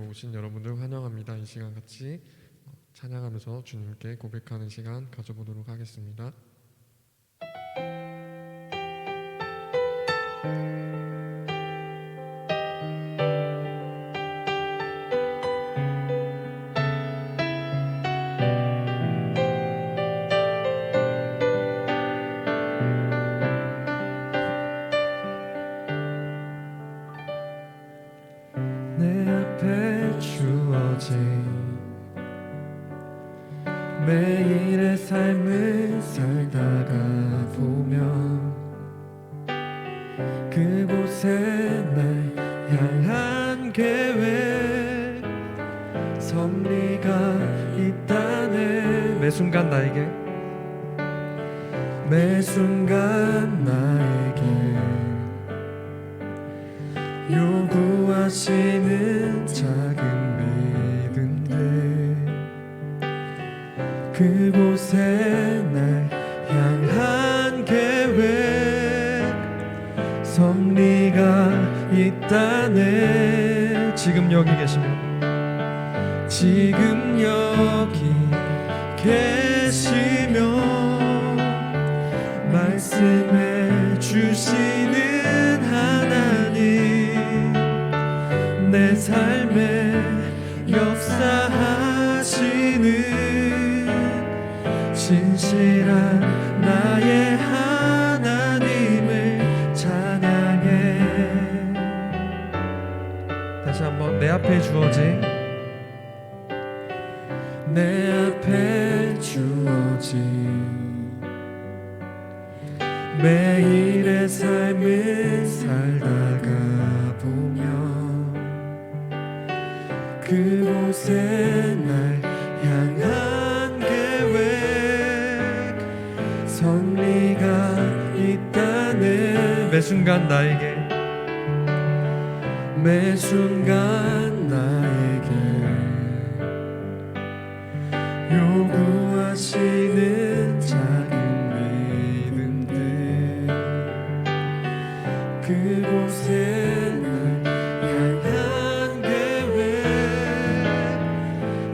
오신 여러분들 환영합니다. 이 시간 같이 찬양하면서 주님께 고백하는 시간 가져보도록 하겠습니다. 내 앞에 주어진 매일의 삶을 살다가 보면 그곳에 날 향한 계획 섭리가 있다네. 매 순간 나에게 요구하시는 작은 믿음들 그곳에 날 향한 계획 섭리가 있다네. 지금 여기 계시며 말씀해 주시는 하나님 내 삶에 역사하시는 신실한 나의 하나님을 찬양해. 다시 한번 내 앞에 주어진 매일의 삶을 살다가 보면 그곳에 날 향한 계획 섭리가 있다네. 매 순간 나에게 요구하시는 작은 믿음들 그곳에 날 향한 계획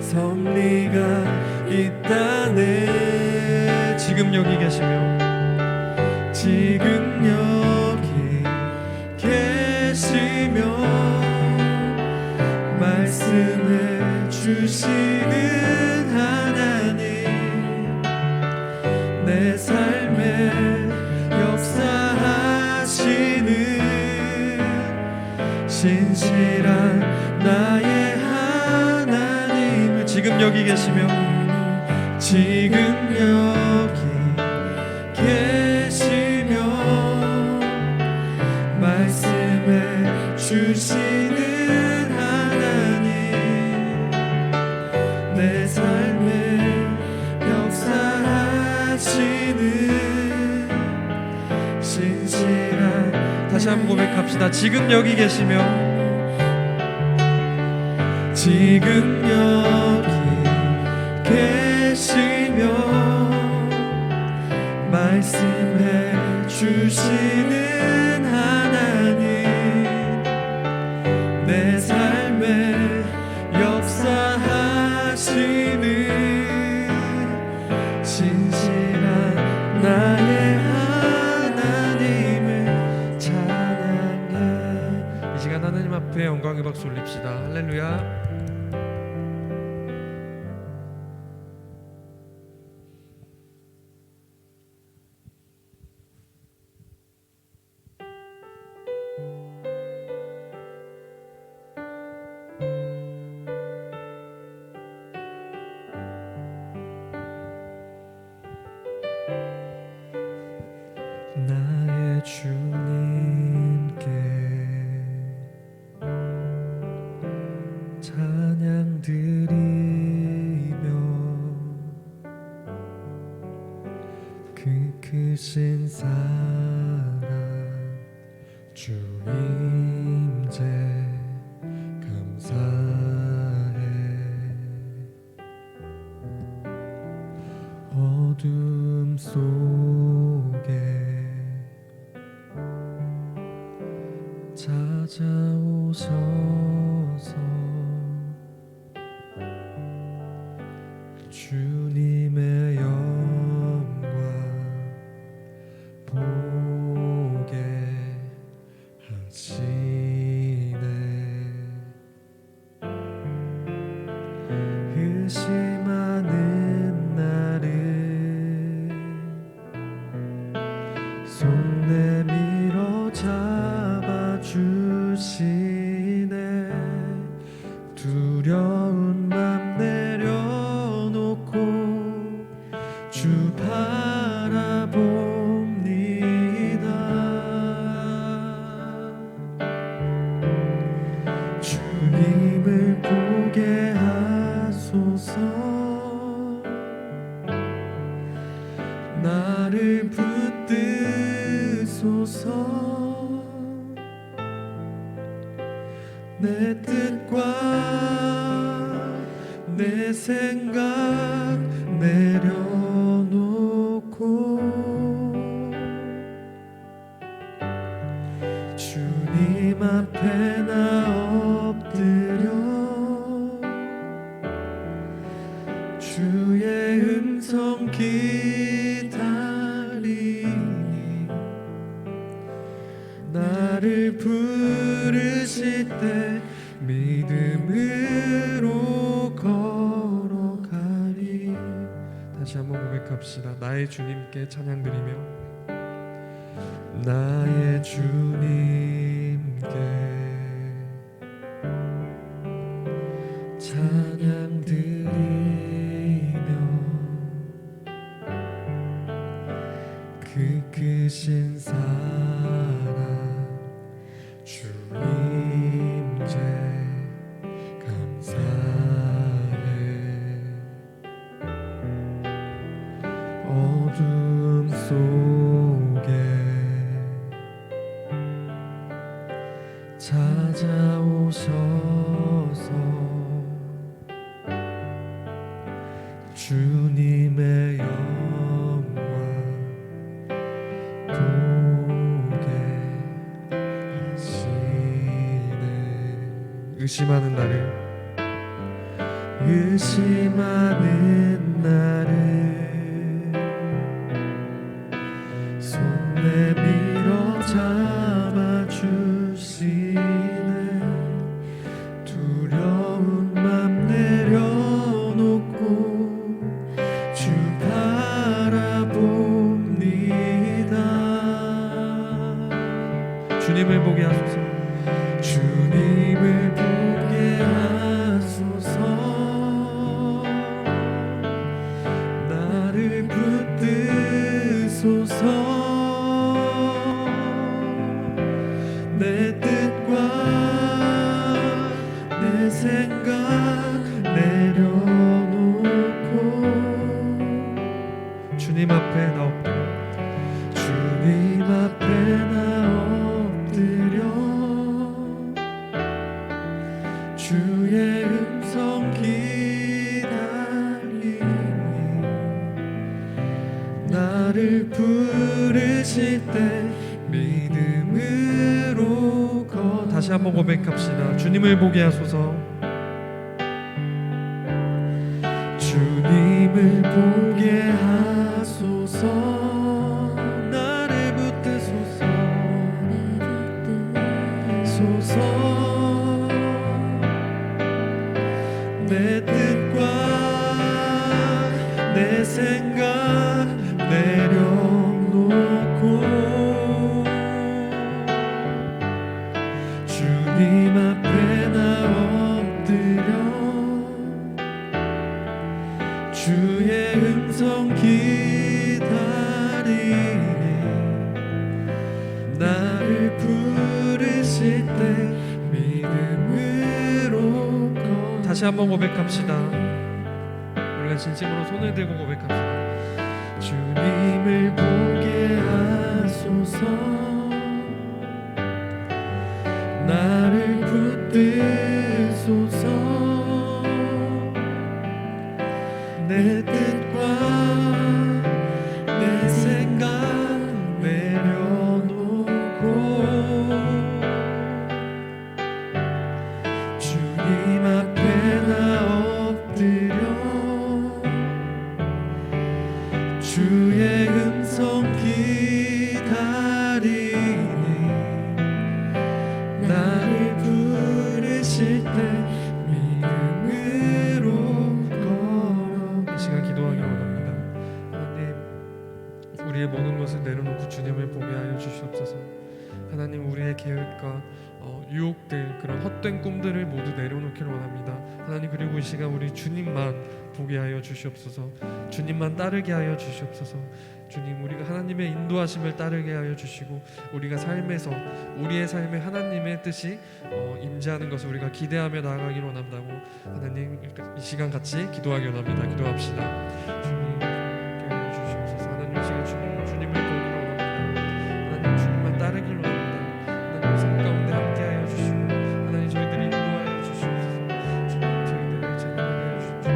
섭리가 있다네. 지금 여기 계시며 말씀해 주시는 하나님 내 삶에 역사하시는 신실한 나의 하나님을 지금 여기 계시며 말씀해 주시는 하나님 내 삶에 역사하시는 신실한. 다시 한번 고백합시다. 지금 여기 계시며 말씀해 주시는 하나님 내 삶에 역사하시는 신실한 나의 하나님을 찬양해. 이 시간 하나님 앞에 영광의 박수 올립시다. 할렐루야. 나의 주님께 찬양 드리며 그 크신 사랑 주 임재 감사해. 어둠 속에 찾아오셔서 주님의 영광 보게 하시네. 의심하는 나를 손 내밀어 잡아주시네. 두려운 맘 내려놓고 주 바라봅니다. 주님을 보게 하소서. 나를 붙드소서. 내 뜻과 내 생각 내려놓고 주님 앞에 나 엎드려 주의 음성 기다리니 나를 부르실 때 믿음으로 걸어가리. 다시 한번 고백합시다. 나의 주님께 찬양드리며 나의 주님께 찬양드리며 그 크신 사랑 주님께 감사해. 어둠 속에 찾아오셔서 주님의 영광 보게 하시네. 의심하는 나를 손 내밀어 잡아주시네. 두려운 맘 내려놓고 주 바라봅니다. 주님을 보게 하소서. 주님을 보게 하소서. 나를 붙드소서. 내 뜻과 내 생각 내려놓고 주님 앞에 나 엎드려 주님 앞에 나 엎드려 주의 음성 기다리니 나를 부르실 때 믿음으로 다시 한번 고백합시다. 주님을 보게 하소서. 주님을 보게 하소서. 나를 붙드소서. 내 뜻과 내 생각 내려놓고 주님 앞에 나 엎드려 주의 음성 기다리니 나를 부르실 때 믿음으로 다시 한번 고백합시다. 우리가 진심으로 손을 들고 고백합시다. 주님을 보게 하소서. 나를 붙드소서. 내 뜻과 내 생각 내려놓고 주님 앞에 나 엎드려 하나님 우리의 계획과 유혹들 그런 헛된 꿈들을 모두 내려놓기를 원합니다. 하나님 그리고 이 시간 우리 주님만 보게 하여 주시옵소서. 주님만 따르게 하여 주시옵소서. 주님 우리가 하나님의 인도하심을 따르게 하여 주시고 우리가 삶에서 우리의 삶에 하나님의 뜻이 임재하는 것을 우리가 기대하며 나아가기를 원한다고 하나님 이 시간 같이 기도하기 원합니다. 기도합시다. 주님 함께 하여 주시옵소서. 하나님 이 시간 주님을 보기를 원합니다. 하나님 주님만 따르기를 원합니다. 하나님 삶 가운데 함께 하여 주시고 하나님 저희들을 인도하여 주시옵소서. 주님 저희들을 찬양하게 하여 주시옵소서.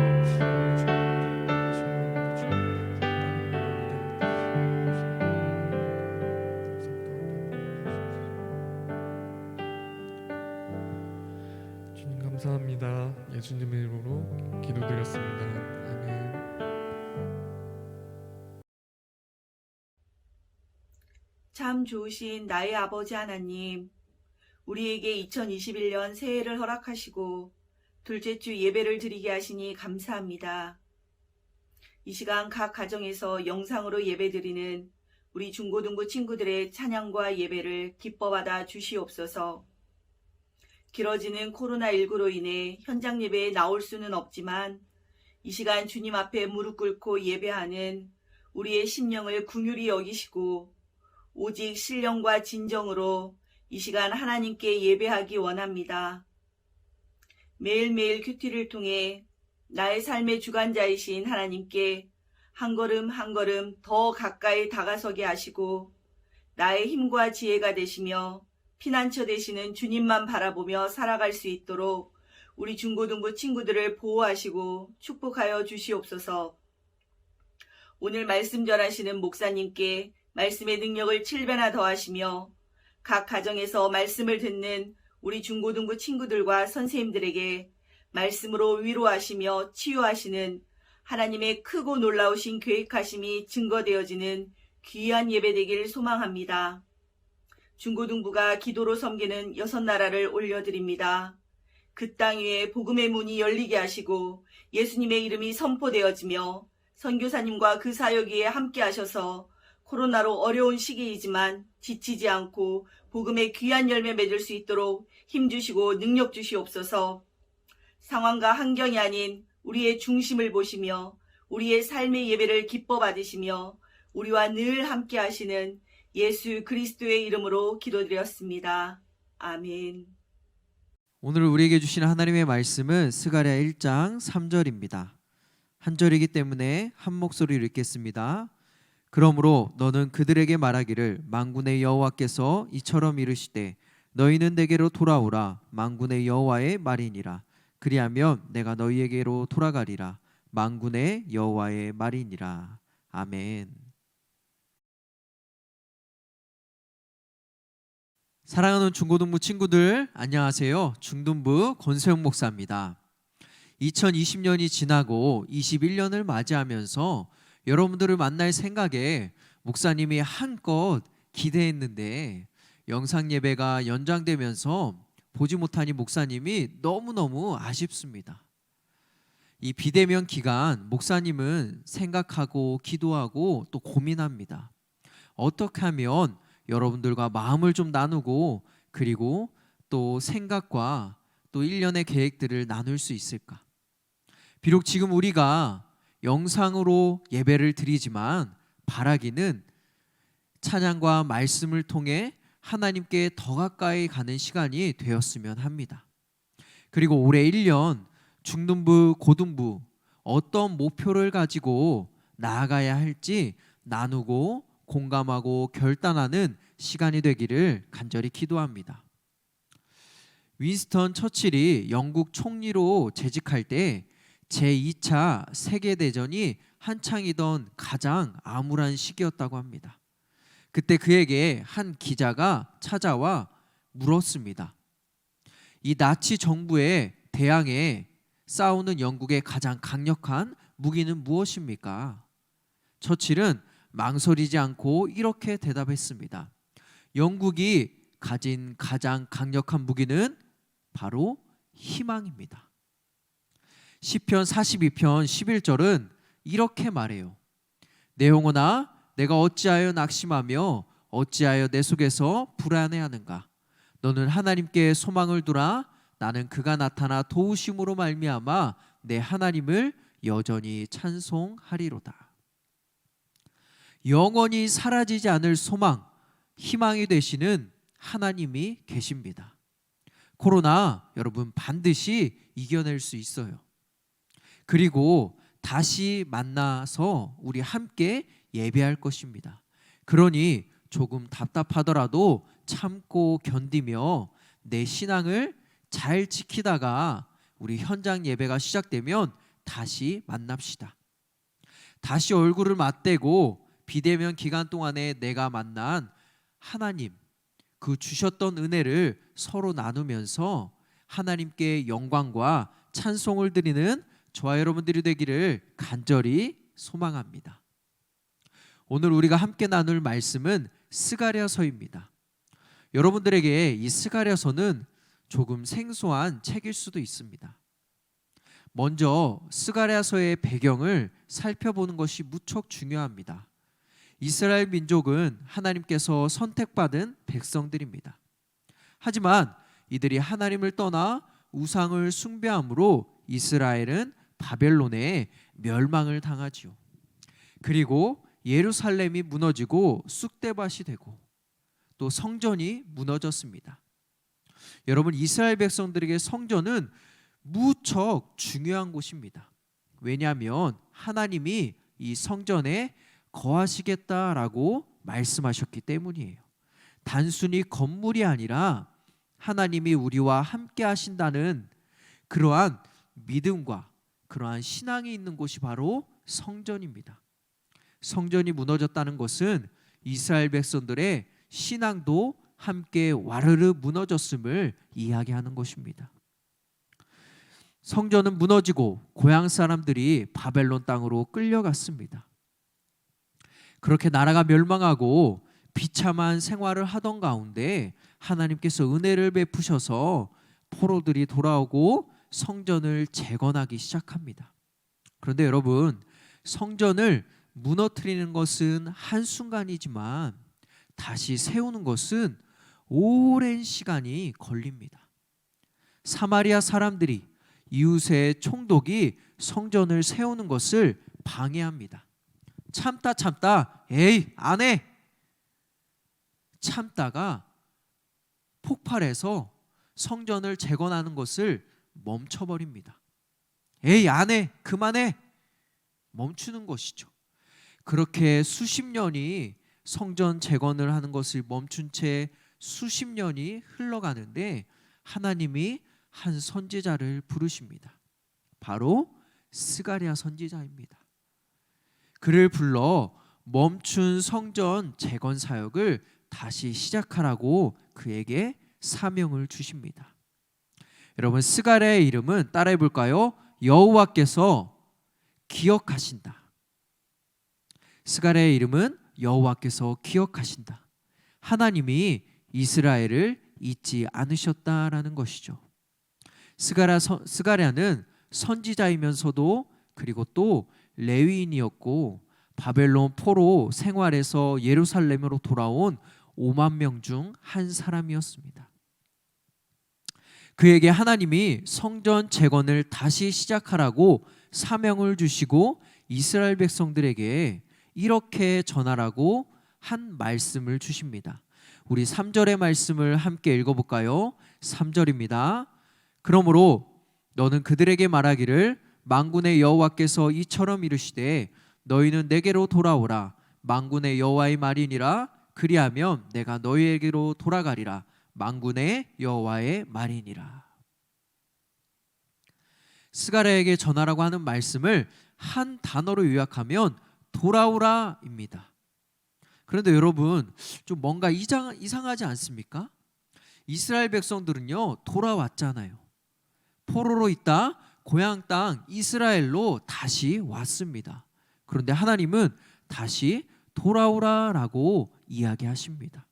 주님 감사합니다. 예수님의 이름으로 기도드렸습니다. 아멘. 참 좋으신 나의 아버지 하나님, 우리에게 2021년 새해를 허락하시고 둘째 주 예배를 드리게 하시니 감사합니다. 이 시간 각 가정에서 영상으로 예배드리는 우리 중고등부 친구들의 찬양과 예배를 기뻐 받아 주시옵소서. 길어지는 코로나19로 인해 현장 예배에 나올 수는 없지만 이 시간 주님 앞에 무릎 꿇고 예배하는 우리의 심령을 긍휼히 여기시고 오직 신령과 진정으로 이 시간 하나님께 예배하기 원합니다. 매일매일 큐티를 통해 나의 삶의 주관자이신 하나님께 한 걸음 한 걸음 더 가까이 다가서게 하시고 나의 힘과 지혜가 되시며 피난처 되시는 주님만 바라보며 살아갈 수 있도록 우리 중고등부 친구들을 보호하시고 축복하여 주시옵소서. 오늘 말씀 전하시는 목사님께 말씀의 능력을 7배나 더하시며 각 가정에서 말씀을 듣는 우리 중고등부 친구들과 선생님들에게 말씀으로 위로하시며 치유하시는 하나님의 크고 놀라우신 계획하심이 증거되어지는 귀한 예배 되길 소망합니다. 중고등부가 기도로 섬기는 6나라를 올려드립니다. 그 땅 위에 복음의 문이 열리게 하시고 예수님의 이름이 선포되어지며 선교사님과 그 사역 위에 함께 하셔서 코로나로 어려운 시기이지만 지치지 않고 복음의 귀한 열매 맺을 수 있도록 힘주시고 능력 주시옵소서. 상황과 환경이 아닌 우리의 중심을 보시며 우리의 삶의 예배를 기뻐 받으시며 우리와 늘 함께 하시는 예수 그리스도의 이름으로 기도드렸습니다. 아멘. 오늘 우리에게 주신 하나님의 말씀은 스가랴 1장 3절입니다. 한 절이기 때문에 한 목소리로 읽겠습니다. 그러므로 너는 그들에게 말하기를 만군의 여호와께서 이처럼 이르시되 너희는 내게로 돌아오라. 만군의 여호와의 말이니라. 그리하면 내가 너희에게로 돌아가리라. 만군의 여호와의 말이니라. 아멘. 사랑하는 중고등부 친구들 안녕하세요. 중등부 권세용 목사입니다. 2020년이 지나고 21년을 맞이하면서 여러분들을 만날 생각에 목사님이 한껏 기대했는데 영상 예배가 연장되면서 보지 못하니 목사님이 너무너무 아쉽습니다. 이 비대면 기간 목사님은 생각하고 기도하고 또 고민합니다. 어떻게 하면 여러분들과 마음을 좀 나누고 그리고 또 생각과 또 1년의 계획들을 나눌 수 있을까? 비록 지금 우리가 영상으로 예배를 드리지만 바라기는 찬양과 말씀을 통해 하나님께 더 가까이 가는 시간이 되었으면 합니다. 그리고 올해 1년 중등부, 고등부 어떤 목표를 가지고 나아가야 할지 나누고 공감하고 결단하는 시간이 되기를 간절히 기도합니다. 윈스턴 처칠이 영국 총리로 재직할 때 제2차 세계대전이 한창이던 가장 암울한 시기였다고 합니다. 그때 그에게 한 기자가 찾아와 물었습니다. 이 나치 정부에 대항해 싸우는 영국의 가장 강력한 무기는 무엇입니까? 처칠은 망설이지 않고 이렇게 대답했습니다. 영국이 가진 가장 강력한 무기는 바로 희망입니다. 시편 42편 11절은 이렇게 말해요. 내 영혼아 내가 어찌하여 낙심하며 어찌하여 내 속에서 불안해하는가? 너는 하나님께 소망을 두라. 나는 그가 나타나 도우심으로 말미암아 내 하나님을 여전히 찬송하리로다. 영원히 사라지지 않을 소망, 희망이 되시는 하나님이 계십니다. 코로나 여러분 반드시 이겨낼 수 있어요. 그리고 다시 만나서 우리 함께 예배할 것입니다. 그러니 조금 답답하더라도 참고 견디며 내 신앙을 잘 지키다가 우리 현장 예배가 시작되면 다시 만납시다. 다시 얼굴을 맞대고 비대면 기간 동안에 내가 만난 하나님, 그 주셨던 은혜를 서로 나누면서 하나님께 영광과 찬송을 드리는 저와 여러분들이 되기를 간절히 소망합니다. 오늘 우리가 함께 나눌 말씀은 스가랴서입니다. 여러분들에게 이 스가랴서는 조금 생소한 책일 수도 있습니다. 먼저 스가랴서의 배경을 살펴보는 것이 무척 중요합니다. 이스라엘 민족은 하나님께서 선택받은 백성들입니다. 하지만 이들이 하나님을 떠나 우상을 숭배함으로 이스라엘은 바벨론에 멸망을 당하지요. 그리고 예루살렘이 무너지고 쑥대밭이 되고 또 성전이 무너졌습니다. 여러분, 이스라엘 백성들에게 성전은 무척 중요한 곳입니다. 왜냐하면 하나님이 이 성전에 거하시겠다라고 말씀하셨기 때문이에요. 단순히 건물이 아니라 하나님이 우리와 함께 하신다는 그러한 믿음과 그러한 신앙이 있는 곳이 바로 성전입니다. 성전이 무너졌다는 것은 이스라엘 백성들의 신앙도 함께 와르르 무너졌음을 이야기하는 것입니다. 성전은 무너지고 고향 사람들이 바벨론 땅으로 끌려갔습니다. 그렇게 나라가 멸망하고 비참한 생활을 하던 가운데 하나님께서 은혜를 베푸셔서 포로들이 돌아오고 성전을 재건하기 시작합니다. 그런데 여러분, 성전을 무너뜨리는 것은 한순간이지만 다시 세우는 것은 오랜 시간이 걸립니다. 사마리아 사람들이 이웃의 총독이 성전을 세우는 것을 방해합니다. 참다 에이 안 해. 참다가 폭발해서 성전을 재건하는 것을 멈춰버립니다. 에이 안 해. 그만해. 멈추는 것이죠. 그렇게 수십 년이 성전 재건을 하는 것을 멈춘 채 수십 년이 흘러가는데 하나님이 한 선지자를 부르십니다. 바로 스가랴 선지자입니다. 그를 불러 멈춘 성전 재건 사역을 다시 시작하라고 그에게 사명을 주십니다. 여러분, 스가랴의 이름은 따라해 볼까요? 여호와께서 기억하신다. 스가랴의 이름은 여호와께서 기억하신다. 하나님이 이스라엘을 잊지 않으셨다라는 것이죠. 스가랴는 선지자이면서도 그리고 또 레위인이었고 바벨론 포로 생활에서 예루살렘으로 돌아온 5만 명 중 한 사람이었습니다. 그에게 하나님이 성전 재건을 다시 시작하라고 사명을 주시고 이스라엘 백성들에게 이렇게 전하라고 한 말씀을 주십니다. 우리 3절의 말씀을 함께 읽어볼까요? 3절입니다. 그러므로 너는 그들에게 말하기를 만군의 여호와께서 이처럼 이르시되 너희는 내게로 돌아오라. 만군의 여호와의 말이니라. 그리하면 내가 너희에게로 돌아가리라. 만군의 여호와의 말이니라. 스가랴에게 전하라고 하는 말씀을 한 단어로 요약하면 돌아오라입니다. 그런데 여러분, 좀 뭔가 이상하지 않습니까? 이스라엘 백성들은요 돌아왔잖아요. 포로로 있다 고향 땅 이스라엘로 다시 왔습니다. 그런데 하나님은 다시 돌아오라라고 이야기하십니다.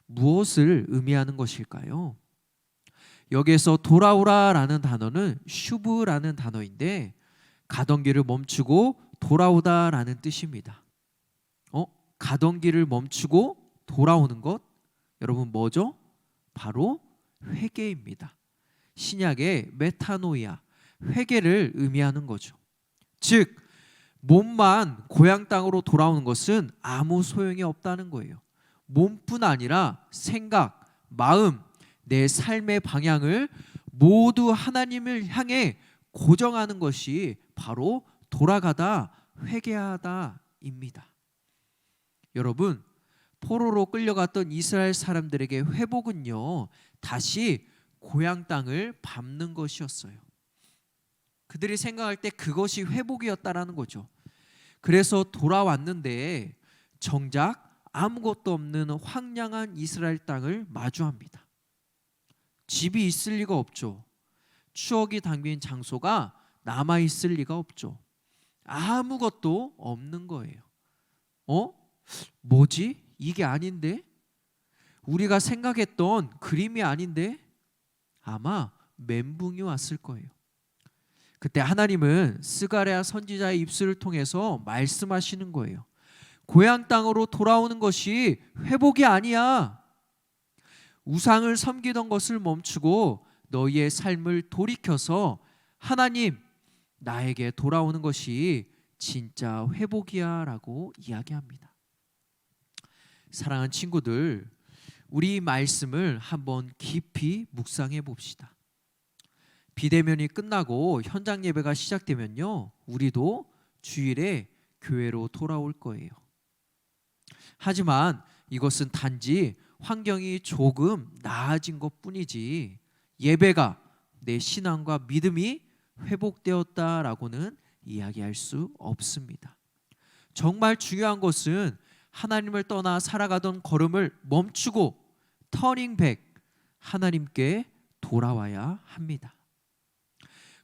무엇을 의미하는 것일까요? 여기에서 돌아오라라는 단어는 슈브라는 단어인데 가던 길을 멈추고 돌아오다라는 뜻입니다. 가던 길을 멈추고 돌아오는 것, 여러분 뭐죠? 바로 회개입니다. 신약의 메타노이아, 회개를 의미하는 거죠. 즉 몸만 고향 땅으로 돌아오는 것은 아무 소용이 없다는 거예요. 몸뿐 아니라 생각, 마음, 내 삶의 방향을 모두 하나님을 향해 고정하는 것이 바로 돌아가다 회개하다입니다. 여러분, 포로로 끌려갔던 이스라엘 사람들에게 회복은요, 다시 고향 땅을 밟는 것이었어요. 그들이 생각할 때 그것이 회복이었다라는 거죠. 그래서 돌아왔는데 정작 아무것도 없는 황량한 이스라엘 땅을 마주합니다. 집이 있을 리가 없죠. 추억이 담긴 장소가 남아 있을 리가 없죠. 아무것도 없는 거예요. 뭐지? 이게 아닌데? 우리가 생각했던 그림이 아닌데? 아마 멘붕이 왔을 거예요. 그때 하나님은 스가랴 선지자의 입술을 통해서 말씀하시는 거예요. 고향 땅으로 돌아오는 것이 회복이 아니야. 우상을 섬기던 것을 멈추고 너희의 삶을 돌이켜서 하나님, 나에게 돌아오는 것이 진짜 회복이야 라고 이야기합니다. 사랑하는 친구들, 우리 말씀을 한번 깊이 묵상해 봅시다. 비대면이 끝나고 현장 예배가 시작되면요, 우리도 주일에 교회로 돌아올 거예요. 하지만 이것은 단지 환경이 조금 나아진 것뿐이지 예배가 내 신앙과 믿음이 회복되었다라고는 이야기할 수 없습니다. 정말 중요한 것은 하나님을 떠나 살아가던 걸음을 멈추고 터닝백, 하나님께 돌아와야 합니다.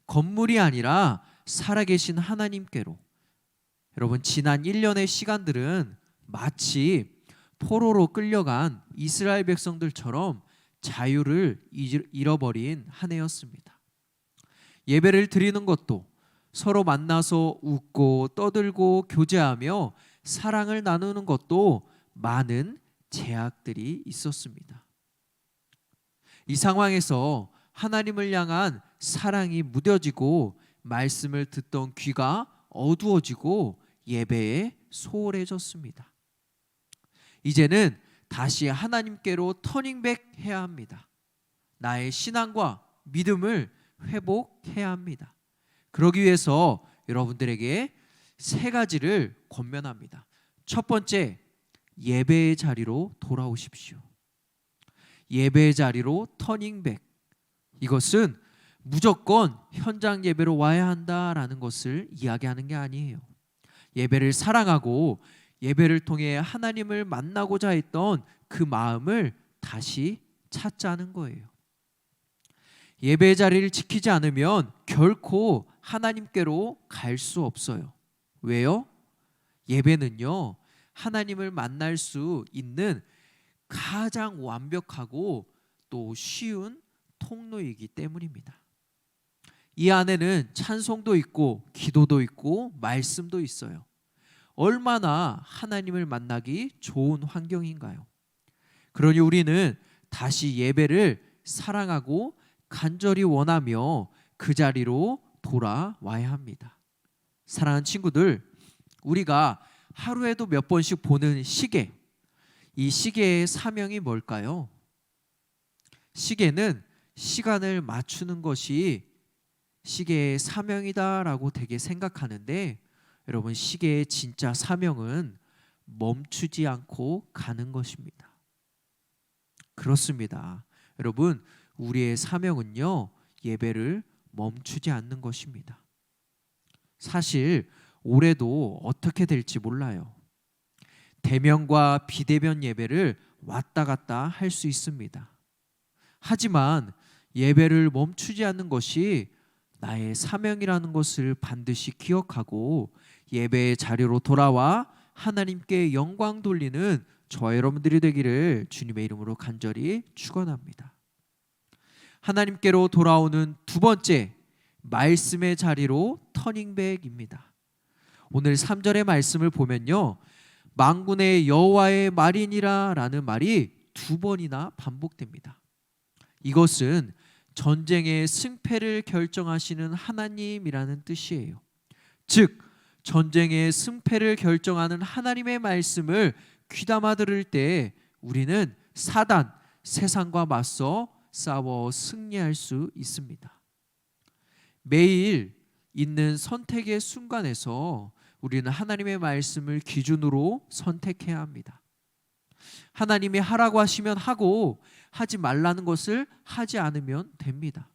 건물이 아니라 살아계신 하나님께로. 여러분, 지난 1년의 시간들은 마치 포로로 끌려간 이스라엘 백성들처럼 자유를 잃어버린 한 해였습니다. 예배를 드리는 것도, 서로 만나서 웃고 떠들고 교제하며 사랑을 나누는 것도 많은 제약들이 있었습니다. 이 상황에서 하나님을 향한 사랑이 무뎌지고 말씀을 듣던 귀가 어두워지고 예배에 소홀해졌습니다. 이제는 다시 하나님께로 터닝백 해야 합니다. 나의 신앙과 믿음을 회복해야 합니다. 그러기 위해서 여러분들에게 세 가지를 권면합니다. 첫 번째, 예배의 자리로 돌아오십시오. 예배의 자리로 터닝백. 이것은 무조건 현장 예배로 와야 한다라는 것을 이야기하는 게 아니에요. 예배를 사랑하고 예배를 통해 하나님을 만나고자 했던 그 마음을 다시 찾자는 거예요. 예배의 자리를 지키지 않으면 결코 하나님께로 갈 수 없어요. 왜요? 예배는요, 하나님을 만날 수 있는 가장 완벽하고 또 쉬운 통로이기 때문입니다. 이 안에는 찬송도 있고 기도도 있고 말씀도 있어요. 얼마나 하나님을 만나기 좋은 환경인가요? 그러니 우리는 다시 예배를 사랑하고 간절히 원하며 그 자리로 돌아와야 합니다. 사랑하는 친구들, 우리가 하루에도 몇 번씩 보는 시계, 이 시계의 사명이 뭘까요? 시계는 시간을 맞추는 것이 시계의 사명이다라고 되게 생각하는데, 여러분, 시계의 진짜 사명은 멈추지 않고 가는 것입니다. 그렇습니다. 여러분, 우리의 사명은요, 예배를 멈추지 않는 것입니다. 사실 올해도 어떻게 될지 몰라요. 대면과 비대면 예배를 왔다 갔다 할 수 있습니다. 하지만 예배를 멈추지 않는 것이 나의 사명이라는 것을 반드시 기억하고 예배의 자리로 돌아와 하나님께 영광 돌리는 저와 여러분들이 되기를 주님의 이름으로 간절히 축원합니다. 하나님께로 돌아오는 두 번째, 말씀의 자리로 터닝백입니다. 오늘 3절의 말씀을 보면요, 만군의 여호와의 말이니라 라는 말이 2번이나 반복됩니다. 이것은 전쟁의 승패를 결정하시는 하나님이라는 뜻이에요. 즉 전쟁의 승패를 결정하는 하나님의 말씀을 귀담아 들을 때 우리는 사단, 세상과 맞서 싸워 승리할 수 있습니다. 매일 있는 선택의 순간에서 우리는 하나님의 말씀을 기준으로 선택해야 합니다. 하나님이 하라고 하시면 하고 하지 말라는 것을 하지 않으면 됩니다.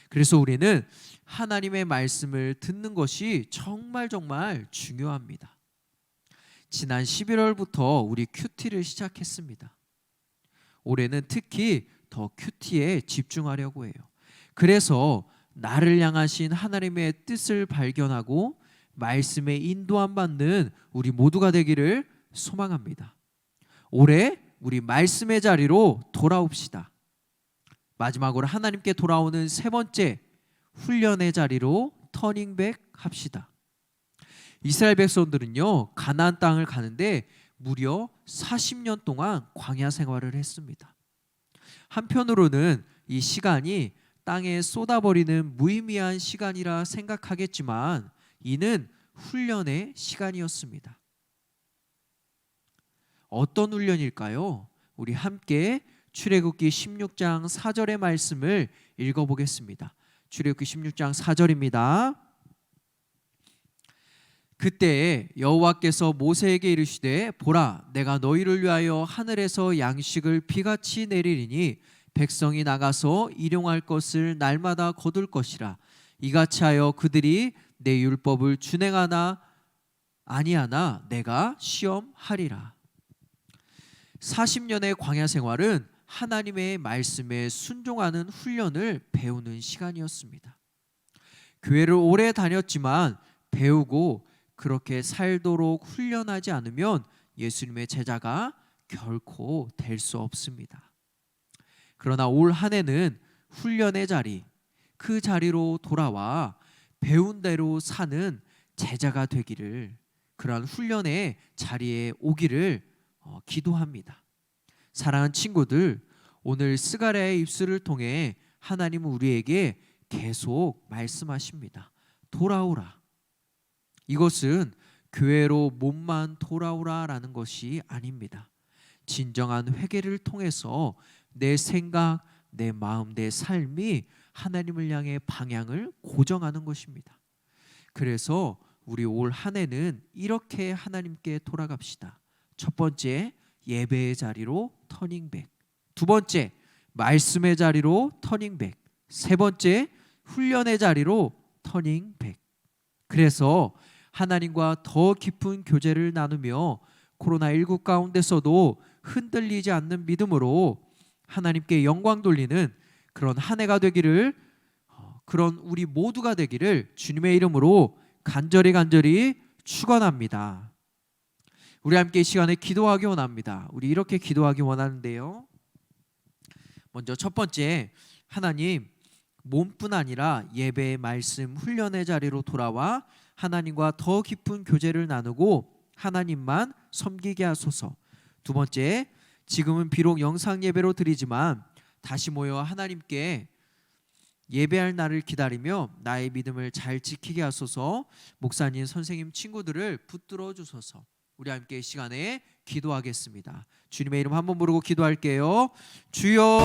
그래서 우리는 하나님의 말씀을 듣는 것이 정말 중요합니다. 지난 11월부터 우리 큐티를 시작했습니다. 올해는 특히 더 큐티에 집중하려고 해요. 그래서 나를 향하신 하나님의 뜻을 발견하고 말씀에 인도함 받는 우리 모두가 되기를 소망합니다. 올해 우리 말씀의 자리로 돌아옵시다. 마지막으로 하나님께 돌아오는 3번째 훈련의 자리로 터닝백 합시다. 이스라엘 백성들은요 가나안 땅을 가는데 무려 40년 동안 광야 생활을 했습니다. 한편으로는 이 시간이 땅에 쏟아버리는 무의미한 시간이라 생각하겠지만 이는 훈련의 시간이었습니다. 어떤 훈련일까요? 우리 함께 출애굽기 16장 4절의 말씀을 읽어보겠습니다. 출애굽기 16장 4절입니다. 그때 여호와께서 모세에게 이르시되 보라 내가 너희를 위하여 하늘에서 양식을 비같이 내리리니 백성이 나가서 일용할 것을 날마다 거둘 것이라. 이같이 하여 그들이 내 율법을 준행하나 아니하나 내가 시험하리라. 40년의 광야 생활은 하나님의 말씀에 순종하는 훈련을 배우는 시간이었습니다. 교회를 오래 다녔지만 배우고 그렇게 살도록 훈련하지 않으면 예수님의 제자가 결코 될 수 없습니다. 그러나 올 한 해는 훈련의 자리, 그 자리로 돌아와 배운 대로 사는 제자가 되기를, 그러한 훈련의 자리에 오기를 기도합니다. 사랑하는 친구들, 오늘 스가랴의 입술을 통해 하나님은 우리에게 계속 말씀하십니다. 돌아오라. 이것은 교회로 몸만 돌아오라라는 것이 아닙니다. 진정한 회개를 통해서 내 생각, 내 마음, 내 삶이 하나님을 향해 방향을 고정하는 것입니다. 그래서 우리 올 한 해는 이렇게 하나님께 돌아갑시다. 첫 번째, 예배의 자리로 터닝백. 두 번째, 말씀의 자리로 터닝백. 세 번째, 훈련의 자리로 터닝백. 그래서 하나님과 더 깊은 교제를 나누며 코로나19 가운데서도 흔들리지 않는 믿음으로 하나님께 영광 돌리는 그런 한 해가 되기를, 그런 우리 모두가 되기를 주님의 이름으로 간절히 축원합니다. 우리 함께 이 시간에 기도하기 원합니다. 우리 이렇게 기도하기 원하는데요. 먼저 첫 번째, 하나님, 몸뿐 아니라 예배의 말씀 훈련의 자리로 돌아와 하나님과 더 깊은 교제를 나누고 하나님만 섬기게 하소서. 두 번째, 지금은 비록 영상 예배로 드리지만 다시 모여 하나님께 예배할 날을 기다리며 나의 믿음을 잘 지키게 하소서. 목사님, 선생님, 친구들을 붙들어 주소서. 우리 함께 이 시간에 기도하겠습니다. 주님의 이름 한번 부르고 기도할게요. 주여.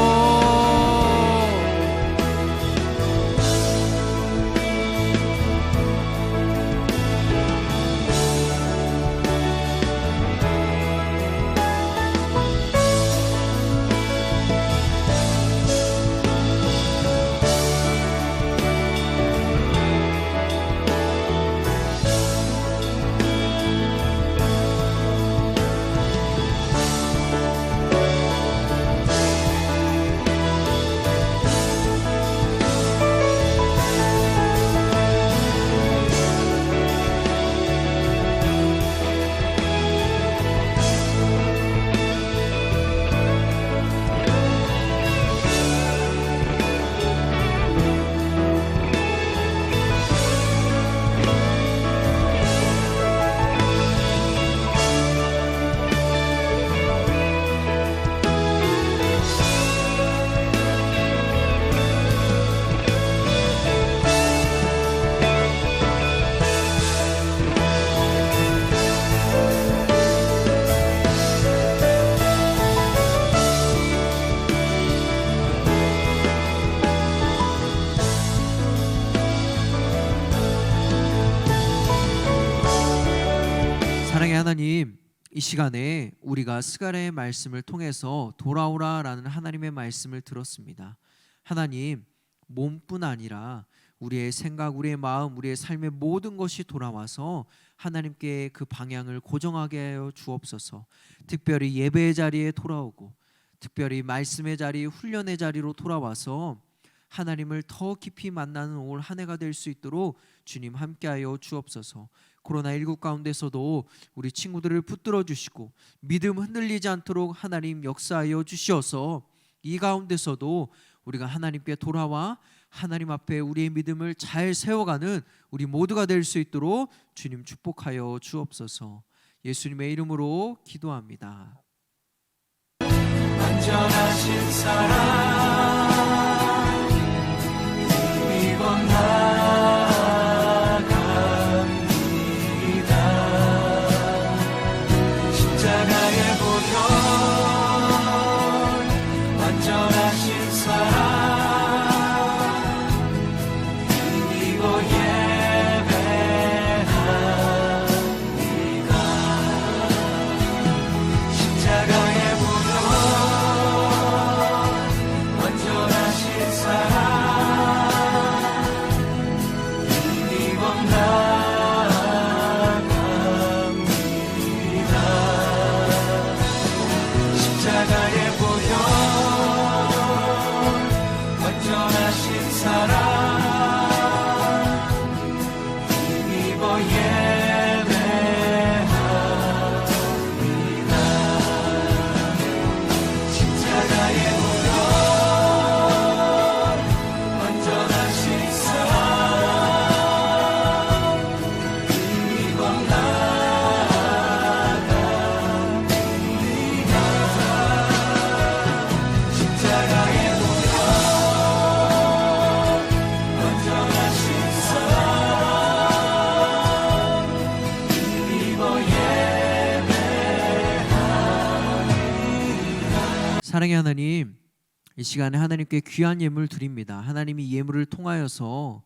이 시간에 우리가 스가랴의 말씀을 통해서 돌아오라라는 하나님의 말씀을 들었습니다. 하나님, 몸뿐 아니라 우리의 생각, 우리의 마음, 우리의 삶의 모든 것이 돌아와서 하나님께 그 방향을 고정하게 하여 주옵소서. 특별히 예배의 자리에 돌아오고 특별히 말씀의 자리, 훈련의 자리로 돌아와서 하나님을 더 깊이 만나는 올 한 해가 될 수 있도록 주님 함께하여 주옵소서. 코로나19 가운데서도 우리 친구들을 붙들어 주시고 믿음 흔들리지 않도록 하나님 역사하여 주시어서 이 가운데서도 우리가 하나님께 돌아와 하나님 앞에 우리의 믿음을 잘 세워가는 우리 모두가 될 수 있도록 주님 축복하여 주옵소서. 예수님의 이름으로 기도합니다. 완전하신 사랑 믿고 나아갑니다. 십자가의 보혈 완전하신 사랑 믿고 예배합니다. 십자가의 사랑의 하나님, 이 시간에 하나님께 귀한 예물 드립니다. 하나님이 이 예물을 통하여서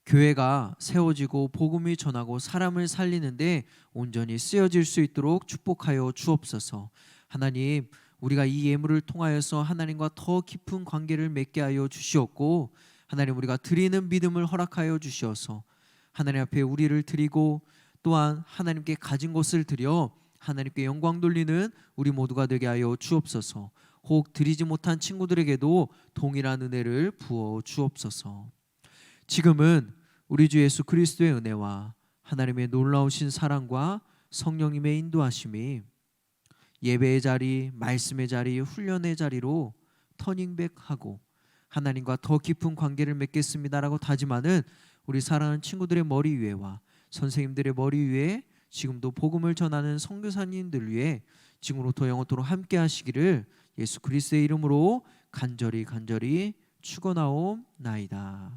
교회가 세워지고 복음이 전하고 사람을 살리는데 온전히 쓰여질 수 있도록 축복하여 주옵소서. 하나님, 우리가 이 예물을 통하여서 하나님과 더 깊은 관계를 맺게 하여 주시옵고, 하나님, 우리가 드리는 믿음을 허락하여 주시어서 하나님 앞에 우리를 드리고 또한 하나님께 가진 것을 드려 하나님께 영광 돌리는 우리 모두가 되게 하여 주옵소서. 혹 드리지 못한 친구들에게도 동일한 은혜를 부어 주옵소서. 지금은 우리 주 예수 그리스도의 은혜와 하나님의 놀라우신 사랑과 성령님의 인도하심이 예배의 자리, 말씀의 자리, 훈련의 자리로 터닝백하고 하나님과 더 깊은 관계를 맺겠습니다라고 다짐하는 우리 사랑하는 친구들의 머리 위에와 선생님들의 머리 위에 지금도 복음을 전하는 선교사님들 위해 지금부터 영원토록 함께 하시기를 예수 그리스도의 이름으로 간절히 축원하옵나이다.